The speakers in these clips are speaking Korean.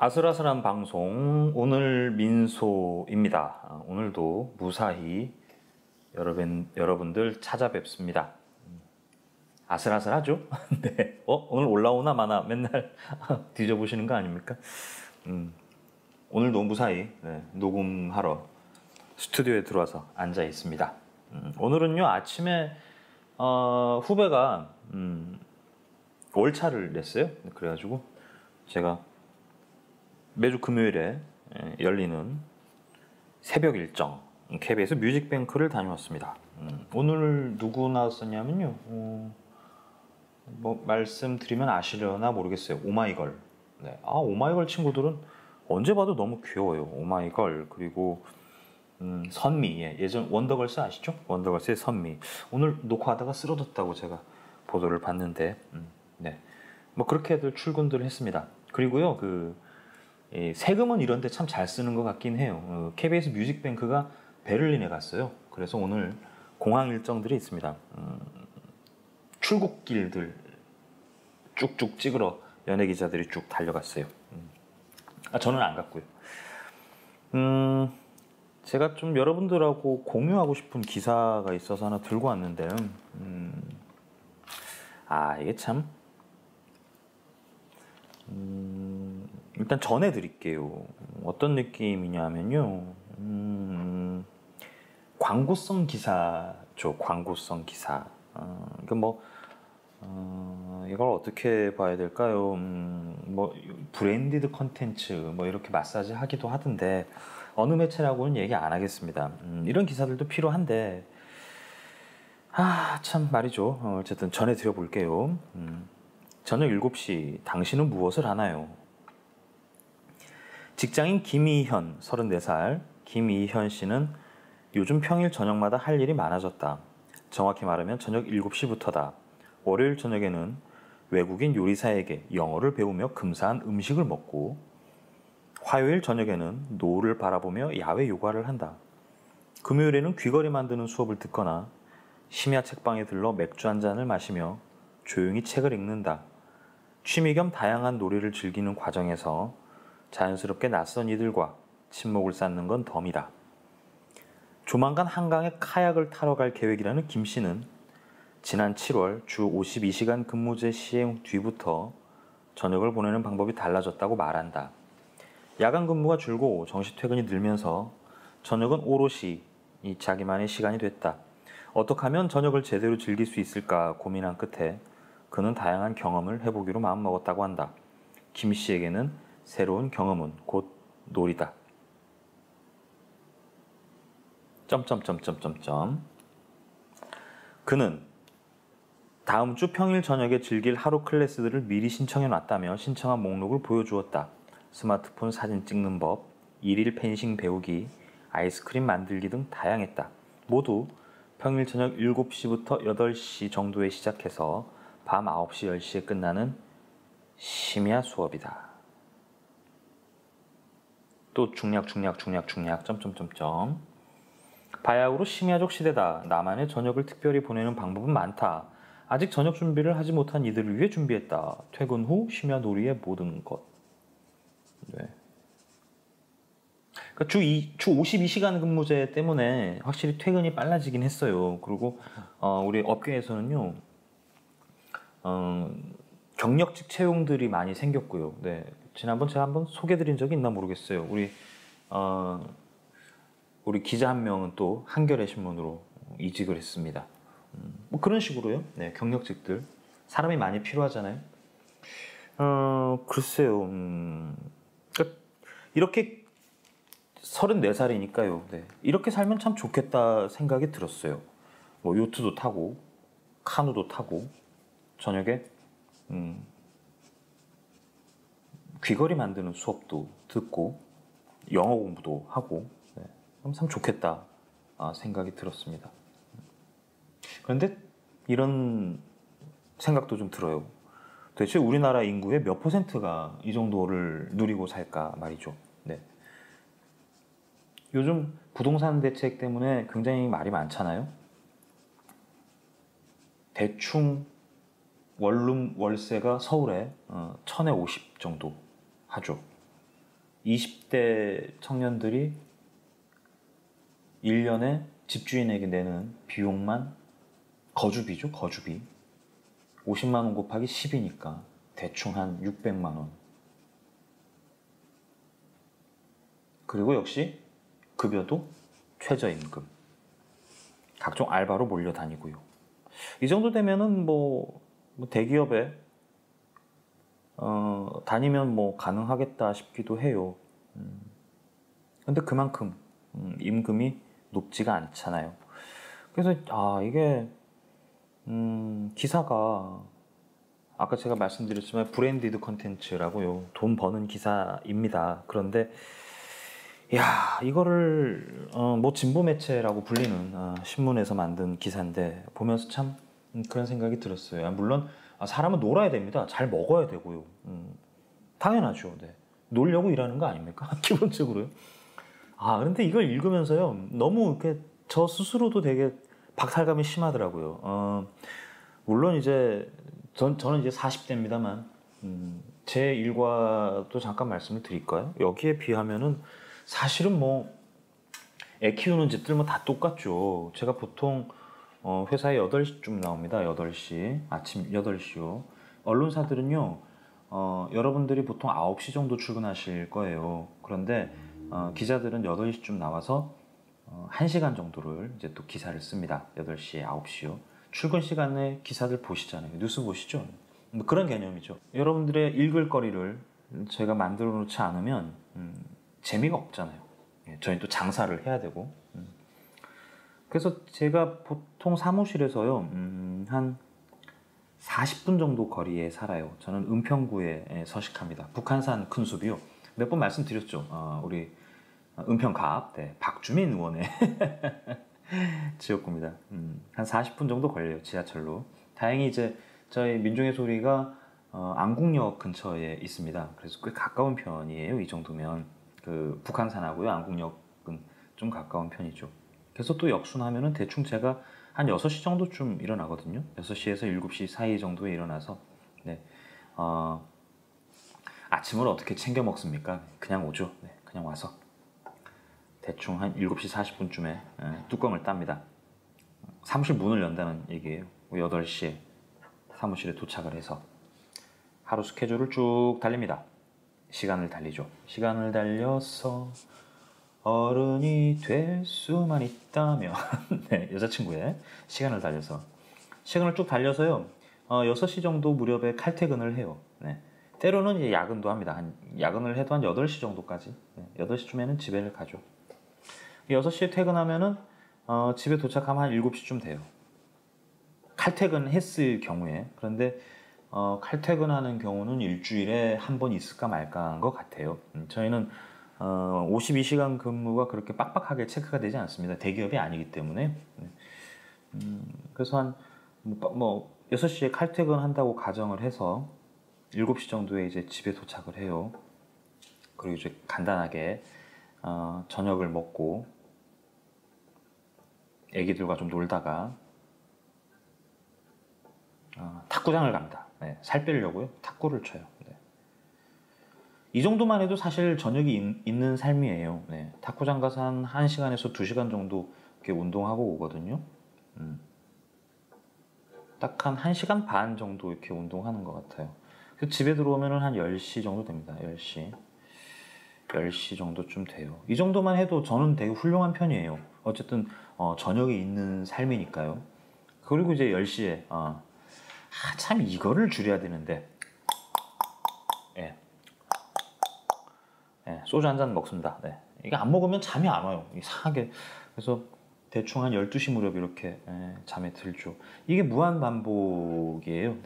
아슬아슬한 방송 오늘 민소입니다. 오늘도 무사히 여러분들 찾아뵙습니다. 아슬아슬하죠? 네. 오늘 올라오나 마나 맨날 뒤져보시는 거 아닙니까? 오늘도 무사히 녹음하러 스튜디오에 들어와서 앉아 있습니다. 오늘은요 아침에 후배가 월차를 냈어요. 그래가지고 제가 매주 금요일에 열리는 새벽 일정 KBS 뮤직뱅크를 다녀왔습니다. 오늘 누구 나왔었냐면요. 뭐 말씀드리면 아시려나 모르겠어요. 오마이걸. 네. 오마이걸 친구들은 언제 봐도 너무 귀여워요. 오마이걸 그리고 선미. 예전 원더걸스 아시죠? 원더걸스의 선미. 오늘 녹화하다가 쓰러졌다고 제가 보도를 봤는데 네. 뭐 그렇게들 출근들을 했습니다. 그리고요 세금은 이런 데 참 잘 쓰는 것 같긴 해요. KBS 뮤직뱅크가 베를린에 갔어요. 그래서 오늘 공항 일정들이 있습니다. 출국길들 쭉쭉 찍으러 연예 기자들이 쭉 달려갔어요. 저는 안 갔고요. 제가 좀 여러분들하고 공유하고 싶은 기사가 있어서 하나 들고 왔는데요. 이게 참 일단 전해드릴게요. 어떤 느낌이냐면요. 광고성 기사죠. 광고성 기사. 이걸 어떻게 봐야 될까요? 브랜디드 컨텐츠 이렇게 마사지 하기도 하던데 어느 매체라고는 얘기 안 하겠습니다. 이런 기사들도 필요한데 참 말이죠. 어쨌든 전해드려 볼게요. 저녁 7시 당신은 무엇을 하나요? 직장인 김이현 34살 김이현 씨는 요즘 평일 저녁마다 할 일이 많아졌다. 정확히 말하면 저녁 7시부터다. 월요일 저녁에는 외국인 요리사에게 영어를 배우며 근사한 음식을 먹고 화요일 저녁에는 노을을 바라보며 야외 요가를 한다. 금요일에는 귀걸이 만드는 수업을 듣거나 심야 책방에 들러 맥주 한 잔을 마시며 조용히 책을 읽는다. 취미 겸 다양한 놀이를 즐기는 과정에서 자연스럽게 낯선 이들과 친목을 쌓는 건 덤이다. 조만간 한강에 카약을 타러 갈 계획이라는 김 씨는 지난 7월 주 52시간 근무제 시행 뒤부터 저녁을 보내는 방법이 달라졌다고 말한다. 야간 근무가 줄고 정시 퇴근이 늘면서 저녁은 오롯이 자기만의 시간이 됐다. 어떻게 하면 저녁을 제대로 즐길 수 있을까 고민한 끝에 그는 다양한 경험을 해보기로 마음먹었다고 한다. 김 씨에게는 새로운 경험은 곧 놀이다. 그는 다음 주 평일 저녁에 즐길 하루 클래스들을 미리 신청해 놨다며 신청한 목록을 보여주었다. 스마트폰 사진 찍는 법, 일일 펜싱 배우기, 아이스크림 만들기 등 다양했다. 모두 평일 저녁 7시부터 8시 정도에 시작해서 밤 9시, 10시에 끝나는 심야 수업이다. 또 중략. 바야흐로 심야적 시대다. 나만의 저녁을 특별히 보내는 방법은 많다. 아직 저녁 준비를 하지 못한 이들을 위해 준비했다. 퇴근 후 심야 놀이의 모든 것. 네. 그러니까 주 52시간 근무제 때문에 확실히 퇴근이 빨라지긴 했어요. 그리고 우리 업계에서는요. 경력직 채용들이 많이 생겼고요. 네. 지난번 제가 한번 소개드린 적이 있나 모르겠어요. 우리 기자 한 명은 또 한겨레 신문으로 이직을 했습니다. 그런 식으로요. 네, 경력직들 사람이 많이 필요하잖아요. 글쎄요. 그러니까 이렇게 34살이니까요. 네. 이렇게 살면 참 좋겠다 생각이 들었어요. 요트도 타고 카누도 타고 저녁에 귀걸이 만드는 수업도 듣고 영어 공부도 하고 그럼 참 좋겠다 생각이 들었습니다. 그런데 이런 생각도 좀 들어요. 도대체 우리나라 인구의 몇 %가 이 정도를 누리고 살까 말이죠. 네. 요즘 부동산 대책 때문에 굉장히 말이 많잖아요. 대충 원룸 월세가 서울에 1050 정도 하죠. 20대 청년들이 1년에 집주인에게 내는 비용만 거주비죠. 거주비 50만 원 곱하기 10이니까 대충 한 600만 원. 그리고 역시 급여도 최저임금. 각종 알바로 몰려다니고요. 이 정도 되면은 뭐 대기업에 다니면 뭐 가능하겠다 싶기도 해요. 근데 그만큼 임금이 높지가 않잖아요. 그래서 이게 기사가 아까 제가 말씀드렸지만 브랜디드 컨텐츠라고요. 돈 버는 기사입니다. 그런데 이거를 뭐 진보 매체라고 불리는 신문에서 만든 기사인데 보면서 참 그런 생각이 들었어요. 물론 사람은 놀아야 됩니다. 잘 먹어야 되고요. 당연하죠. 네. 놀려고 일하는 거 아닙니까? 기본적으로요. 그런데 이걸 읽으면서요. 너무 이렇게 저 스스로도 되게 박탈감이 심하더라고요. 물론 이제 저는 이제 40대입니다만 제 일과도 잠깐 말씀을 드릴까요? 여기에 비하면은 사실은 뭐 애 키우는 집들 뭐 다 똑같죠. 제가 보통 회사에 8시쯤 나옵니다. 8시. 아침 8시요. 언론사들은요. 여러분들이 보통 9시 정도 출근하실 거예요. 그런데 기자들은 8시쯤 나와서 1시간 정도를 이제 또 기사를 씁니다. 8시, 9시요. 출근 시간에 기사들 보시잖아요. 뉴스 보시죠. 뭐 그런 개념이죠. 여러분들의 읽을 거리를 제가 만들어 놓지 않으면 재미가 없잖아요. 저희 또 장사를 해야 되고. 그래서 제가 보통 사무실에서요. 한 40분 정도 거리에 살아요. 저는 은평구에 서식합니다. 북한산 큰 숲이요. 몇 번 말씀드렸죠. 우리 은평갑 박주민 의원의 지역구입니다. 한 40분 정도 걸려요. 지하철로. 다행히 이제 저희 민중의 소리가 안국역 근처에 있습니다. 그래서 꽤 가까운 편이에요. 이 정도면 그 북한산하고요. 안국역은 좀 가까운 편이죠. 그래서 또 역순하면은 대충 제가 한 6시 정도쯤 일어나거든요. 6시에서 7시 사이 정도에 일어나서 아침을 어떻게 챙겨 먹습니까? 그냥 오죠. 그냥 와서 대충 한 7시 40분쯤에 뚜껑을 땁니다. 사무실 문을 연다는 얘기예요. 8시에 사무실에 도착을 해서 하루 스케줄을 쭉 달립니다. 시간을 달리죠. 시간을 달려서 어른이 될 수만 있다면 여자친구의 시간을 달려서 시간을 쭉 달려서요. 6시 정도 무렵에 칼퇴근을 해요. 때로는 이제 야근도 합니다. 야근을 해도 한 8시 정도까지 8시쯤에는 집에 가죠. 6시에 퇴근하면은 집에 도착하면 한 7시쯤 돼요. 칼퇴근했을 경우에. 그런데 칼퇴근하는 경우는 일주일에 한 번 있을까 말까한 것 같아요. 저희는 52시간 근무가 그렇게 빡빡하게 체크가 되지 않습니다. 대기업이 아니기 때문에. 그래서 한 6시에 칼퇴근한다고 가정을 해서 7시 정도에 이제 집에 도착을 해요. 그리고 이제 간단하게 저녁을 먹고 애기들과 좀 놀다가 탁구장을 갑니다. 살 빼려고요. 탁구를 쳐요. 이 정도만 해도 사실 저녁이 있는 삶이에요. 탁구장 가서 한 1시간에서 2시간 정도 이렇게 운동하고 오거든요. 딱 한 1시간 반 정도 이렇게 운동하는 것 같아요. 집에 들어오면 한 10시 정도 됩니다. 10시 정도쯤 돼요. 이 정도만 해도 저는 되게 훌륭한 편이에요. 어쨌든 저녁이 있는 삶이니까요. 그리고 이제 10시에 참 이거를 줄여야 되는데 소주 한 잔 먹습니다. 이게 안 먹으면 잠이 안 와요. 이상하게. 그래서 대충 한 12시 무렵 이렇게 잠에 들죠. 이게 무한 반복이에요.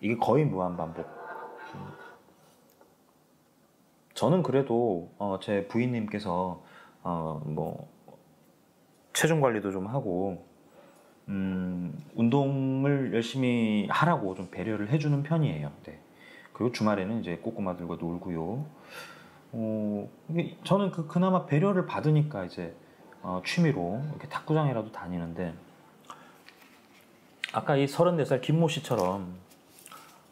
이게 거의 무한 반복. 저는 그래도 제 부인님께서 뭐 체중 관리도 좀 하고 운동을 열심히 하라고 좀 배려를 해주는 편이에요. 그리고 주말에는 이제 꼬꼬마들과 놀고요. 저는 그나마 배려를 받으니까 이제 취미로 이렇게 탁구장이라도 다니는데 아까 이 34살 김모 씨처럼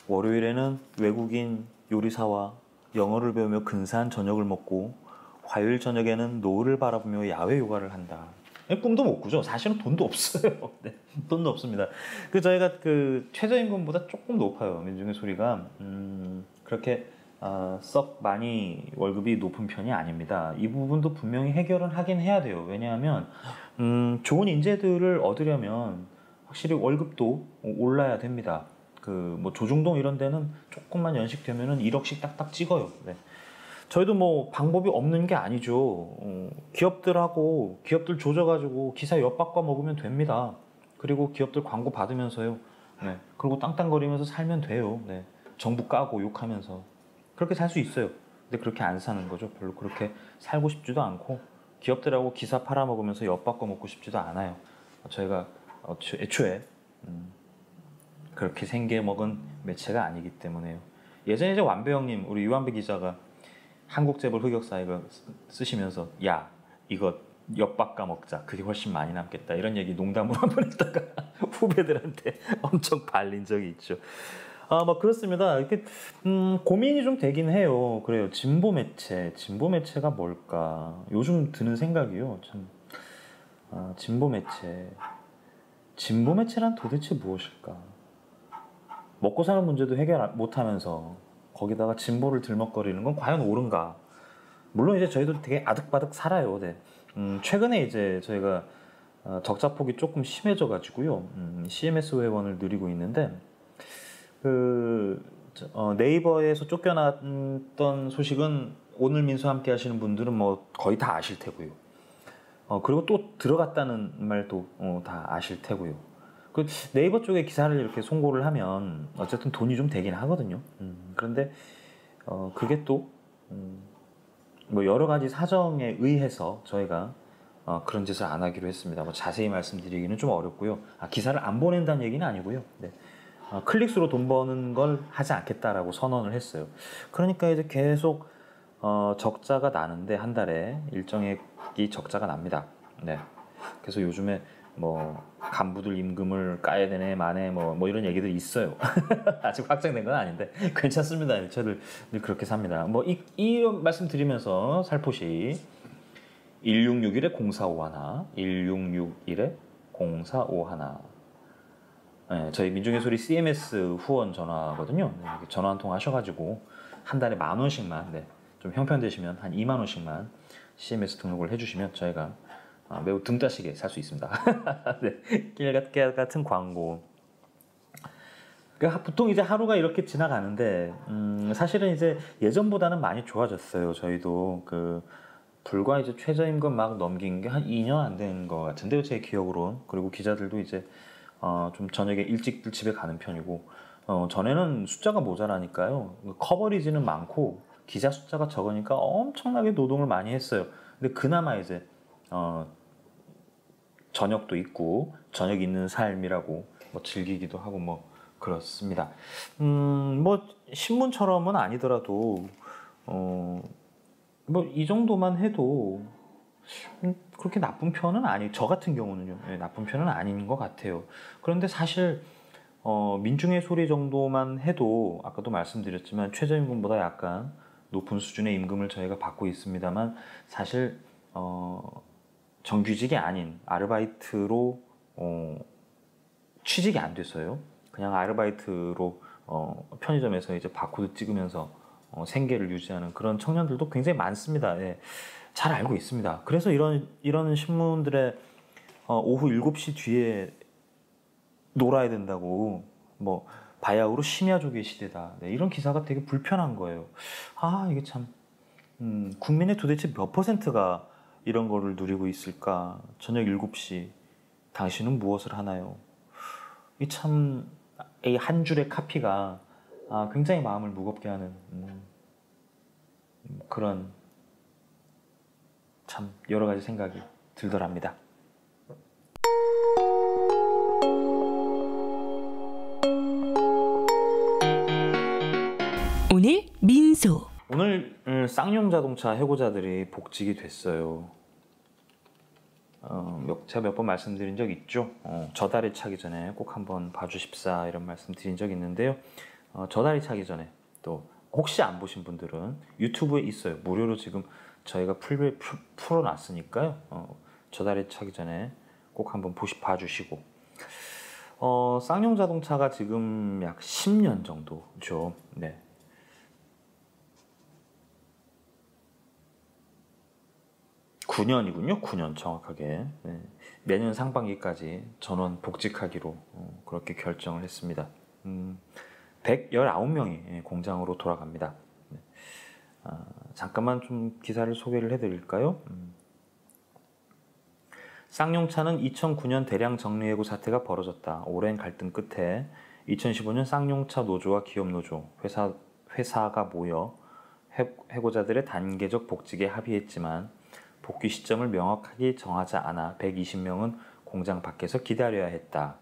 월요일에는 외국인 요리사와 영어를 배우며 근사한 저녁을 먹고 화요일 저녁에는 노을을 바라보며 야외 요가를 한다. 꿈도 못 꾸죠. 사실은 돈도 없어요. 네, 돈도 없습니다. 저희가 최저임금보다 조금 높아요. 민중의 소리가 그렇게 썩 많이 월급이 높은 편이 아닙니다. 이 부분도 분명히 해결은 하긴 해야 돼요. 왜냐하면 좋은 인재들을 얻으려면 확실히 월급도 올라야 됩니다. 뭐 조중동 이런 데는 조금만 연식되면은 1억씩 딱딱 찍어요. 네. 저희도 뭐 방법이 없는 게 아니죠. 기업들 조져가지고 기사 엿바꿔 먹으면 됩니다. 그리고 기업들 광고 받으면서요. 네. 그리고 땅땅거리면서 살면 돼요. 네. 정부 까고 욕하면서 그렇게 살 수 있어요. 근데 그렇게 안 사는 거죠. 별로 그렇게 살고 싶지도 않고 기업들하고 기사 팔아먹으면서 엿바꿔 먹고 싶지도 않아요. 저희가 애초에 그렇게 생겨먹은 매체가 아니기 때문에요. 예전에 이제 완배형님, 우리 유완배 기자가 한국재벌 흑역사 이거 쓰시면서 야 이거 엿바꿔 먹자, 그게 훨씬 많이 남겠다, 이런 얘기 농담으로 한번 했다가 후배들한테 엄청 발린 적이 있죠. 뭐 그렇습니다. 이렇게 고민이 좀 되긴 해요. 그래요. 진보 매체가 뭘까? 요즘 드는 생각이요. 참 진보 매체란 도대체 무엇일까? 먹고 사는 문제도 해결 못하면서 거기다가 진보를 들먹거리는 건 과연 옳은가? 물론 이제 저희도 되게 아득바득 살아요. 네. 최근에 이제 저희가 적자폭이 조금 심해져가지고요. CMS 회원을 누리고 있는데 네이버에서 쫓겨났던 소식은 오늘 민수 함께 하시는 분들은 뭐 거의 다 아실 테고요. 그리고 또 들어갔다는 말도 다 아실 테고요. 네이버 쪽에 기사를 이렇게 송고를 하면 어쨌든 돈이 좀 되긴 하거든요. 그런데 그게 또 뭐 여러 가지 사정에 의해서 저희가 그런 짓을 안 하기로 했습니다. 뭐 자세히 말씀드리기는 좀 어렵고요. 기사를 안 보낸다는 얘기는 아니고요. 네. 클릭수로 돈 버는 걸 하지 않겠다라고 선언을 했어요. 그러니까 이제 계속 적자가 나는데 한 달에 일정액이 적자가 납니다. 네. 그래서 요즘에 뭐 간부들 임금을 까야 되네 마네 뭐 이런 얘기들이 있어요. 아직 확정된 건 아닌데 괜찮습니다. 저들 늘 그렇게 삽니다. 뭐 이런 말씀 드리면서 살포시 1661에 0451 1661에 0451 네, 저희 민중의 소리 CMS 후원 전화거든요. 네, 전화 한 통 하셔가지고 한 달에 10,000원씩만 좀 형편되시면 한 20,000원씩만 CMS 등록을 해주시면 저희가 매우 등따시게 살 수 있습니다. 네, 깨알 같은 광고. 그러니까 보통 이제 하루가 이렇게 지나가는데 사실은 이제 예전보다는 많이 좋아졌어요. 저희도 불과 이제 최저임금 막 넘긴 게 한 2년 안 된 것 같은데요, 제 기억으로는. 그리고 기자들도 이제 좀 저녁에 일찍들 집에 가는 편이고 전에는 숫자가 모자라니까요. 커버리지는 많고 기자 숫자가 적으니까 엄청나게 노동을 많이 했어요. 근데 그나마 이제 저녁도 있고 저녁 있는 삶이라고 뭐 즐기기도 하고 뭐 그렇습니다. 뭐 신문처럼은 아니더라도 뭐 이 정도만 해도 그렇게 나쁜 편은 저 같은 경우는요. 나쁜 편은 아닌 것 같아요. 그런데 사실 민중의 소리 정도만 해도 아까도 말씀드렸지만 최저임금보다 약간 높은 수준의 임금을 저희가 받고 있습니다만 사실 정규직이 아닌 아르바이트로 취직이 안 됐어요. 그냥 아르바이트로 편의점에서 이제 바코드 찍으면서 생계를 유지하는 그런 청년들도 굉장히 많습니다. 예, 잘 알고 있습니다. 그래서 이런 신문들의 오후 7시 뒤에 놀아야 된다고 뭐 바야흐로 심야조개 시대다. 네, 이런 기사가 되게 불편한 거예요. 이게 참 국민의 도대체 몇 %가 이런 거를 누리고 있을까? 저녁 7시 당신은 무엇을 하나요? 이 참 이 한 줄의 카피가 굉장히 마음을 무겁게 하는 그런 참 여러 가지 생각이 들더랍니다. 오늘 민소. 오늘 쌍용 자동차 해고자들이 복직이 됐어요. 제가 몇 번 말씀드린 적 있죠. 저 다리 차기 전에 꼭 한번 봐주십사 이런 말씀 드린 적 있는데요. 저 다리 차기 전에 또 혹시 안 보신 분들은 유튜브에 있어요. 무료로 지금 저희가 풀어놨으니까요. 저달에 차기 전에 꼭 한번 봐주시고. 쌍용 자동차가 지금 약 10년 정도죠. 네. 9년이군요. 9년 정확하게. 네. 내년 상반기까지 전원 복직하기로 그렇게 결정을 했습니다. 119명이 공장으로 돌아갑니다. 네. 잠깐만 좀 기사를 소개를 해드릴까요? 쌍용차는 2009년 대량 정리해고 사태가 벌어졌다. 오랜 갈등 끝에 2015년 쌍용차 노조와 기업노조, 회사가 모여 해고자들의 단계적 복직에 합의했지만 복귀 시점을 명확하게 정하지 않아 120명은 공장 밖에서 기다려야 했다.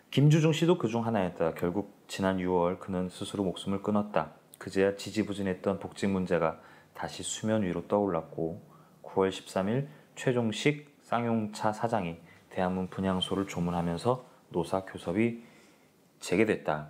김주중 씨도 그중 하나였다. 결국 지난 6월 그는 스스로 목숨을 끊었다. 그제야 지지부진했던 복직 문제가 다시 수면 위로 떠올랐고 9월 13일 최종식 쌍용차 사장이 대한문 분향소를 조문하면서 노사 교섭이 재개됐다.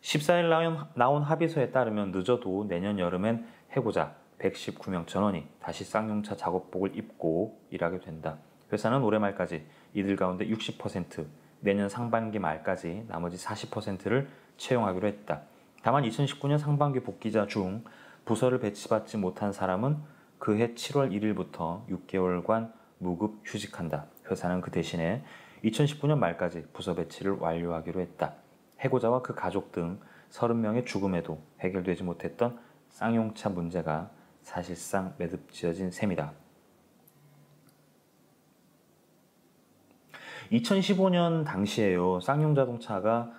14일 나온 합의서에 따르면 늦어도 내년 여름엔 해고자 119명 전원이 다시 쌍용차 작업복을 입고 일하게 된다. 회사는 올해 말까지 이들 가운데 60%, 내년 상반기 말까지 나머지 40%를 채용하기로 했다. 다만 2019년 상반기 복귀자 중 부서를 배치받지 못한 사람은 그해 7월 1일부터 6개월간 무급 휴직한다. 회사는 그 대신에 2019년 말까지 부서 배치를 완료하기로 했다. 해고자와 그 가족 등 30명의 죽음에도 해결되지 못했던 쌍용차 문제가 사실상 매듭지어진 셈이다. 2015년 당시에요. 쌍용자동차가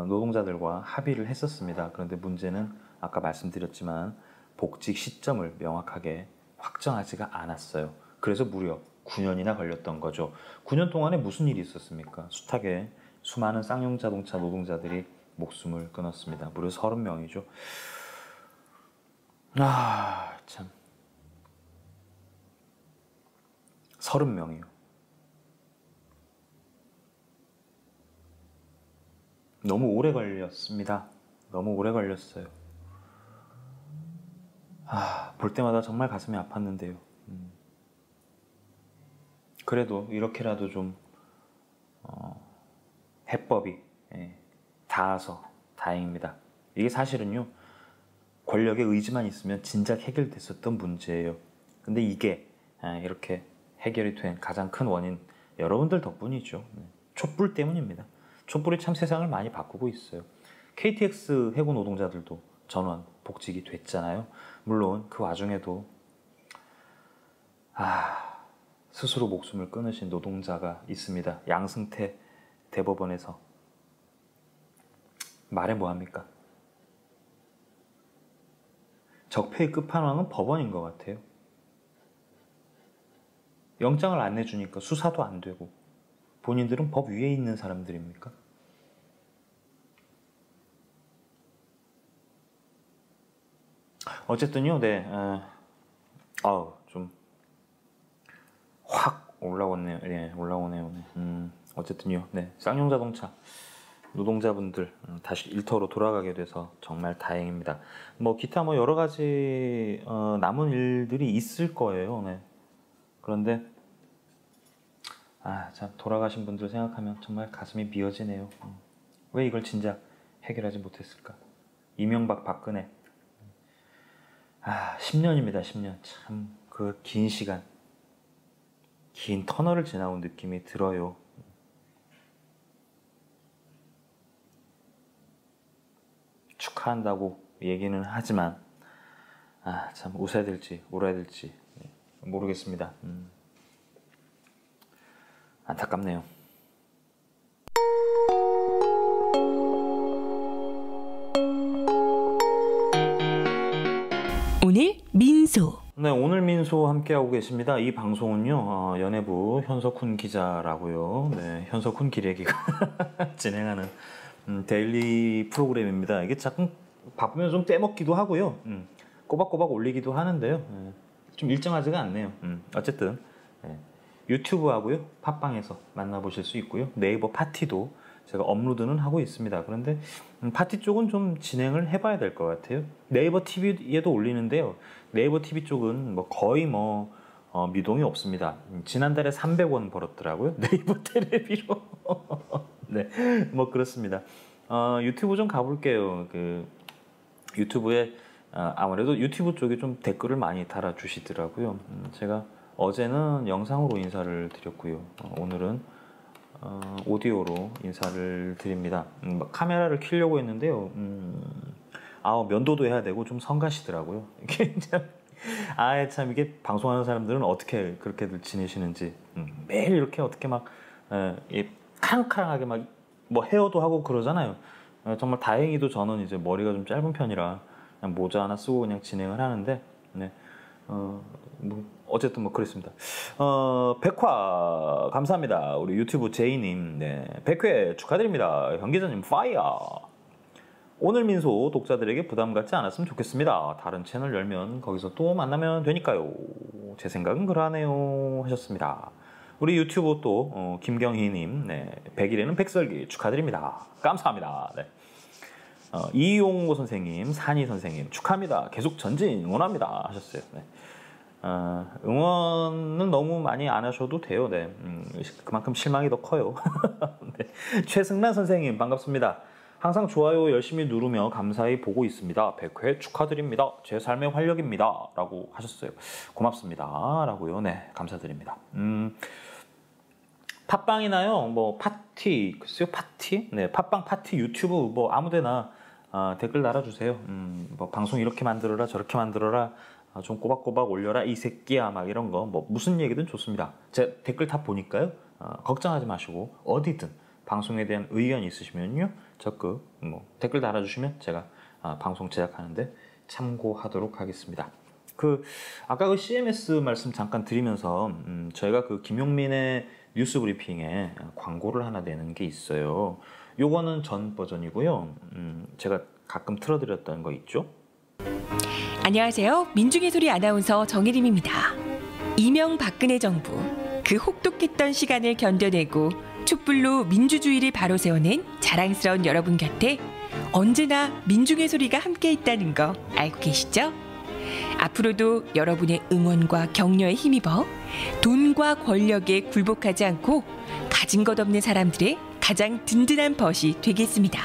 노동자들과 합의를 했었습니다. 그런데 문제는 아까 말씀드렸지만 복직 시점을 명확하게 확정하지가 않았어요. 그래서 무려 9년이나 걸렸던 거죠. 9년 동안에 무슨 일이 있었습니까? 숱하게 수많은 쌍용자동차 노동자들이 목숨을 끊었습니다. 무려 30명이죠. 참. 30명이요. 너무 오래 걸렸습니다. 너무 오래 걸렸어요. 볼 때마다 정말 가슴이 아팠는데요. 그래도 이렇게라도 좀 해법이 닿아서 다행입니다. 이게 사실은요, 권력의 의지만 있으면 진작 해결됐었던 문제예요. 근데 이게 이렇게 해결이 된 가장 큰 원인, 여러분들 덕분이죠. 촛불 때문입니다. 촛불이 참 세상을 많이 바꾸고 있어요. KTX 해고 노동자들도 전원 복직이 됐잖아요. 물론 그 와중에도 스스로 목숨을 끊으신 노동자가 있습니다. 양승태 대법원에서. 말해 뭐합니까? 적폐의 끝판왕은 법원인 것 같아요. 영장을 안 내주니까 수사도 안 되고 본인들은 법 위에 있는 사람들입니까? 어쨌든요, 네, 좀 확 올라오네요. 네, 올라오네요. 네. 어쨌든요, 네, 쌍용자동차 노동자분들 다시 일터로 돌아가게 돼서 정말 다행입니다. 뭐 기타 뭐 여러 가지 남은 일들이 있을 거예요. 네. 그런데 참 돌아가신 분들 생각하면 정말 가슴이 미어지네요. 왜 이걸 진작 해결하지 못했을까? 이명박, 박근혜. 10년입니다. 10년. 참 그 긴 시간, 긴 터널을 지나온 느낌이 들어요. 축하한다고 얘기는 하지만 참 웃어야 될지 울어야 될지 모르겠습니다. 안타깝네요. 오늘 민소. 네, 오늘 민소 함께하고 계십니다. 이 방송은요, 연예부 현석훈 기자라고요. 네, 현석훈 기레기가 진행하는 데일리 프로그램입니다. 이게 자꾸 바쁘면 좀 떼먹기도 하고요. 꼬박꼬박 올리기도 하는데요. 좀 일정하지가 않네요. 어쨌든 유튜브하고요, 팟빵에서 만나보실 수 있고요. 네이버 파티도 제가 업로드는 하고 있습니다. 그런데 파티 쪽은 좀 진행을 해봐야 될 것 같아요. 네이버 TV에도 올리는데요. 네이버 TV 쪽은 뭐 거의 미동이 없습니다. 지난달에 300원 벌었더라고요. 네이버 테레비로. 네, 뭐 그렇습니다. 유튜브 좀 가볼게요. 그 유튜브에 아무래도 유튜브 쪽에 좀 댓글을 많이 달아주시더라고요. 제가 어제는 영상으로 인사를 드렸고요. 오늘은 오디오로 인사를 드립니다. 카메라를 켜려고 했는데요. 면도도 해야 되고 좀 성가시더라고요. 이게 참 이게 방송하는 사람들은 어떻게 그렇게들 지내시는지 매일 이렇게 어떻게 막 카랑카랑하게 막 뭐 헤어도 하고 그러잖아요. 정말 다행히도 저는 이제 머리가 좀 짧은 편이라 그냥 모자 하나 쓰고 그냥 진행을 하는데 네. 어쨌든 뭐 그랬습니다. 100화 감사합니다. 우리 유튜브 제이님, 네, 100회 축하드립니다. 현 기자님 파이어. 오늘 민소 독자들에게 부담 갖지 않았으면 좋겠습니다. 다른 채널 열면 거기서 또 만나면 되니까요. 제 생각은 그러하네요. 하셨습니다. 우리 유튜브 또 김경희님, 네, 100일에는 백설기 축하드립니다. 감사합니다. 네. 이용호 선생님, 산희 선생님 축하합니다. 계속 전진 응원합니다. 하셨어요. 네. 응원은 너무 많이 안 하셔도 돼요. 네. 그만큼 실망이 더 커요. 네. 최승란 선생님 반갑습니다. 항상 좋아요 열심히 누르며 감사히 보고 있습니다. 100회 축하드립니다. 제 삶의 활력입니다. 라고 하셨어요. 고맙습니다. 라고요. 네, 감사드립니다. 팟빵이나요? 뭐 파티, 글쎄요, 파티? 네, 팟빵 파티 유튜브 뭐 아무데나 댓글 달아주세요. 뭐 방송 이렇게 만들어라 저렇게 만들어라 좀 꼬박꼬박 올려라 이 새끼야 막 이런 거 뭐 무슨 얘기든 좋습니다. 제가 댓글 다 보니까요. 걱정하지 마시고 어디든 방송에 대한 의견이 있으시면요 적극 뭐 댓글 달아주시면 제가 방송 제작하는데 참고하도록 하겠습니다. 아까 그 CMS 말씀 잠깐 드리면서 저희가 그 김용민의 뉴스 브리핑에 광고를 하나 내는 게 있어요. 요거는 전 버전이고요. 제가 가끔 틀어드렸던 거 있죠. 안녕하세요. 민중의 소리 아나운서 정혜림입니다. 이명박근혜 정부 그 혹독했던 시간을 견뎌내고 촛불로 민주주의를 바로 세워낸 자랑스러운 여러분 곁에 언제나 민중의 소리가 함께 있다는 거 알고 계시죠? 앞으로도 여러분의 응원과 격려에 힘입어 돈과 권력에 굴복하지 않고 가진 것 없는 사람들의 가장 든든한 벗이 되겠습니다.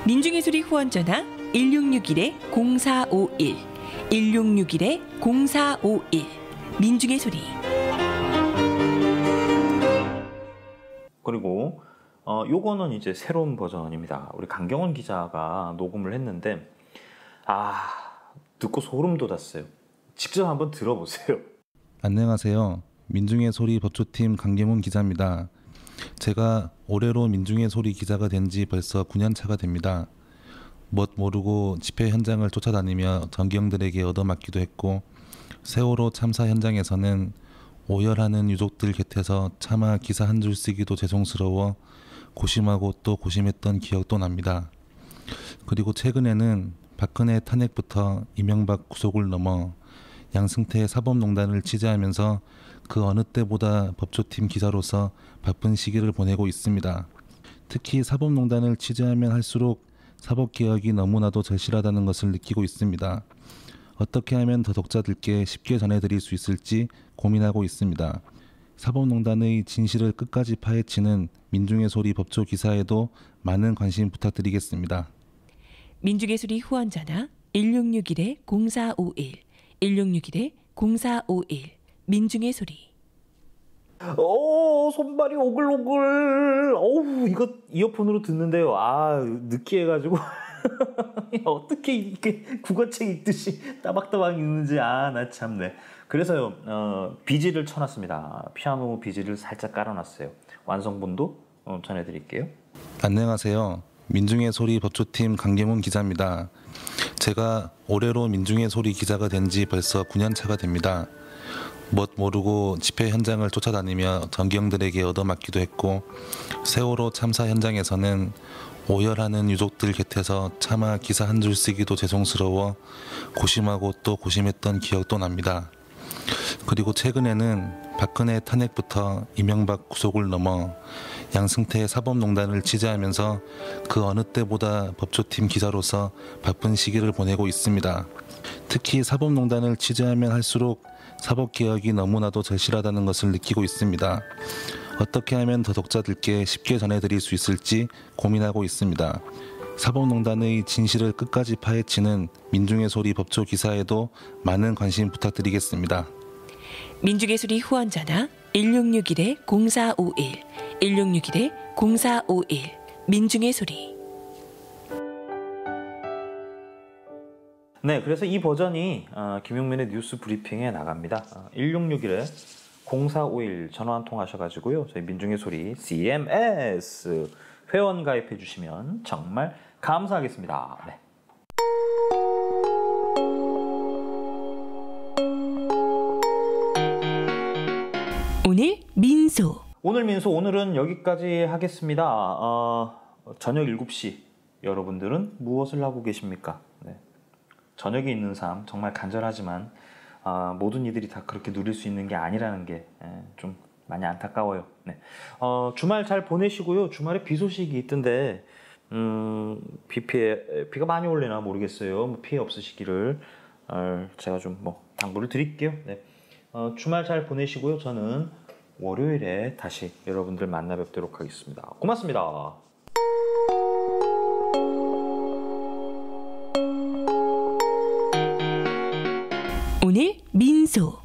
민중의 소리 후원 전화 1661-0451 1661-0451 민중의 소리. 그리고 요거는 이제 새로운 버전입니다. 우리 강경원 기자가 녹음을 했는데 듣고 소름 돋았어요. 직접 한번 들어보세요. 안녕하세요. 민중의 소리 법조팀 강경훈 기자입니다. 제가 올해로 민중의 소리 기자가 된 지 벌써 9년 차가 됩니다. 뭣 모르고 집회 현장을 쫓아다니며 전경들에게 얻어맞기도 했고 세월호 참사 현장에서는 오열하는 유족들 곁에서 차마 기사 한 줄 쓰기도 죄송스러워 고심하고 또 고심했던 기억도 납니다. 그리고 최근에는 박근혜 탄핵부터 이명박 구속을 넘어 양승태 사법농단을 취재하면서 그 어느 때보다 법조팀 기자로서 바쁜 시기를 보내고 있습니다. 특히 사법농단을 취재하면 할수록 사법개혁이 너무나도 절실하다는 것을 느끼고 있습니다. 어떻게 하면 더 독자들께 쉽게 전해드릴 수 있을지 고민하고 있습니다. 사법농단의 진실을 끝까지 파헤치는 민중의 소리 법조 기사에도 많은 관심 부탁드리겠습니다. 민중의 소리 후원 전화 1661-0451 1661-0451 민중의 소리. 손발이 오글오글. 이거 이어폰으로 듣는데요. 느끼해가지고 어떻게 이렇게 국어책 읽듯이 따박따박 읽는지 나 참네. 그래서요 비지를 쳐놨습니다. 피아노 비지를 살짝 깔아놨어요. 완성본도 전해드릴게요. 안녕하세요. 민중의 소리 법조팀 강경훈 기자입니다. 제가 올해로 민중의 소리 기자가 된 지 벌써 9년 차가 됩니다. 뭣 모르고 집회 현장을 쫓아다니며 전경들에게 얻어맞기도 했고 세월호 참사 현장에서는 오열하는 유족들 곁에서 차마 기사 한 줄 쓰기도 죄송스러워 고심하고 또 고심했던 기억도 납니다. 그리고 최근에는 박근혜 탄핵부터 이명박 구속을 넘어 양승태 사법농단을 취재하면서 그 어느 때보다 법조팀 기자로서 바쁜 시기를 보내고 있습니다. 특히 사법농단을 취재하면 할수록 사법개혁이 너무나도 절실하다는 것을 느끼고 있습니다. 어떻게 하면 더 독자들께 쉽게 전해드릴 수 있을지 고민하고 있습니다. 사법농단의 진실을 끝까지 파헤치는 민중의 소리 법조 기사에도 많은 관심 부탁드리겠습니다. 민중의 소리 후원전화 1661-0451 1661-0451 민중의 소리. 네, 그래서 이 버전이 김용민의 뉴스 브리핑에 나갑니다. 1661-0451 전화 한 통 하셔가지고요. 저희 민중의 소리 CMS 회원 가입해 주시면 정말 감사하겠습니다. 네. 오늘 민소. 오늘 민소 오늘은 여기까지 하겠습니다. 저녁 7시 여러분들은 무엇을 하고 계십니까? 네. 저녁에 있는 삶 정말 간절하지만 모든 이들이 다 그렇게 누릴 수 있는 게 아니라는 게 좀 많이 안타까워요. 네. 주말 잘 보내시고요. 주말에 비 소식이 있던데 비가 많이 올리나 모르겠어요. 피해 없으시기를 제가 좀 당부를 드릴게요. 네. 주말 잘 보내시고요. 저는 월요일에 다시 여러분들 만나 뵙도록 하겠습니다. 고맙습니다. 오늘 민소.